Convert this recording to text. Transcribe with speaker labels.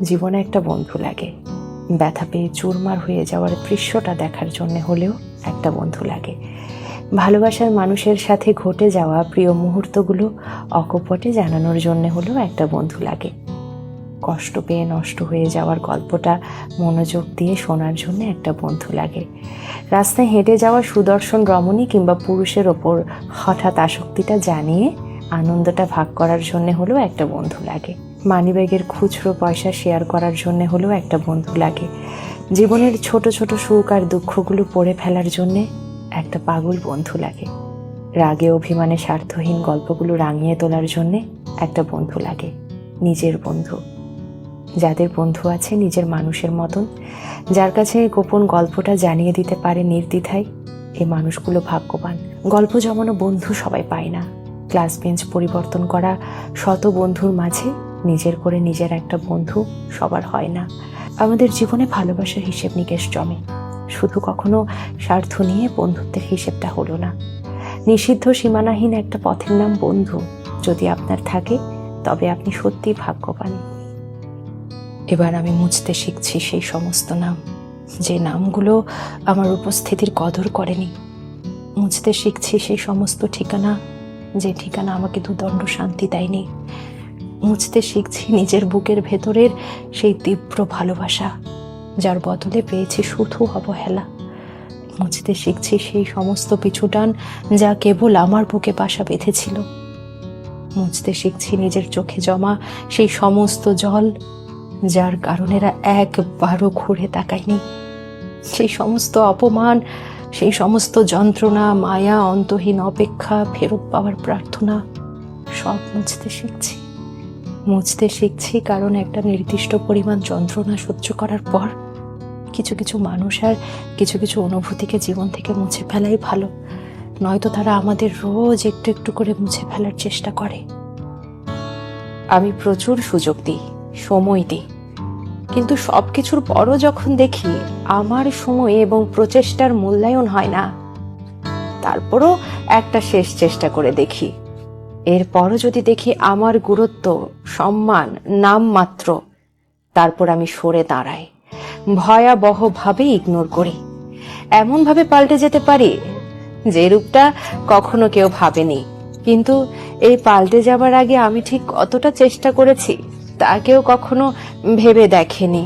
Speaker 1: জীবনে একটা বন্ধু লাগে। ব্যথা পেয়ে চুরমার হয়ে যাওয়ার দৃশ্যটা দেখার জন্য হলেও একটা বন্ধু লাগে। ভালোবাসার মানুষের সাথে ঘটে যাওয়া প্রিয় মুহূর্তগুলো অকপটে জানানোর জন্য হলেও একটা বন্ধু লাগে। কষ্ট পেয়ে নষ্ট হয়ে যাওয়ার গল্পটা মনোযোগ দিয়ে শোনার জন্য একটা বন্ধু লাগে। রাস্তায় হেঁটে যাওয়া সুদর্শন রমণী কিংবা পুরুষের ওপর হঠাৎ আসক্তিটা জানিয়ে আনন্দটা ভাগ করার জন্য হলেও একটা বন্ধু লাগে। মানিব্যাগের খুচরো পয়সা শেয়ার করার জন্য হলেও একটা বন্ধু লাগে। জীবনের ছোট ছোট সুখ আর দুঃখগুলো পড়ে ফেলার জন্যে একটা পাগল বন্ধু লাগে। রাগে অভিমানে স্বার্থহীন গল্পগুলো রাঙিয়ে তোলার জন্যে একটা বন্ধু লাগে। নিজের বন্ধু, যাদের বন্ধু আছে নিজের মানুষের মতন, যার কাছে এই গোপন গল্পটা জানিয়ে দিতে পারে নির্দ্বিধায়, এই মানুষগুলো ভাগ্যবান। গল্প জমানো বন্ধু সবাই পায় না। ক্লাস বেঞ্চ পরিবর্তন করা শত বন্ধুর মাঝে নিজের করে নিজের একটা বন্ধু সবার হয় না। আমাদের জীবনে ভালোবাসার হিসেব নিকেশ জমে, শুধু কখনো স্বার্থ নিয়ে বন্ধুত্বের হিসেবটা হলো না। নিষিদ্ধ সীমানাহীন একটা পথের নাম বন্ধু যদি আপনার থাকে, তবে আপনি সত্যিই ভাগ্যবান। এবার আমি মুছতে শিখছি সেই সমস্ত নাম, যে নামগুলো আমার উপস্থিতির কদর করেনি। মুছতে শিখছি সেই সমস্ত ঠিকানা, যে ঠিকানা আমাকে দুদণ্ড শান্তি দেয়নি। মুছতে শিখছি নিজের বুকের ভেতরের সেই তীব্র ভালোবাসা, যার বদলে পেয়েছি শুধু অবহেলা। মুছতে শিখছি সেই সমস্ত পিছুটান যা কেবল আমার বুকে বাসা বেঁধেছিল। মুছতে শিখছি নিজের চোখে জমা সেই সমস্ত জল, যার কারণেরা একবারও ঘুরে তাকায়নি। সেই সমস্ত অপমান, সেই সমস্ত যন্ত্রণা, মায়া, অন্তহীন অপেক্ষা, ফেরত পাওয়ার প্রার্থনা, সব মুছতে শিখছি। মুছতে শিখছি কারণ একটা নির্দিষ্ট পরিমাণ যন্ত্রণা সহ্য করার পর কিছু কিছু মানুষ আর কিছু কিছু অনুভূতিকে জীবন থেকে মুছে ফেলাই ভালো, নয়তো তারা আমাদের রোজ একটু একটু করে মুছে ফেলার চেষ্টা করে। আমি প্রচুর সুযোগ দিই, সময় দিই, কিন্তু সবকিছুর পরও যখন দেখি আমার সময় এবং প্রচেষ্টার মূল্যায়ন হয় না, তারপরও একটা শেষ চেষ্টা করে দেখি। এরপরও যদি দেখি আমার গুরুত্ব, সম্মান নাম মাত্র, তারপর আমি সরে দাঁড়াই, ভয়াবহভাবে ইগনোর করি। এমনভাবে পাল্টে যেতে পারি যে রূপটা কখনো কেউ ভাবেনি, কিন্তু এই পাল্টে যাবার আগে আমি ঠিক কতটা চেষ্টা করেছি তা কেউ কখনো ভেবে দেখেনি।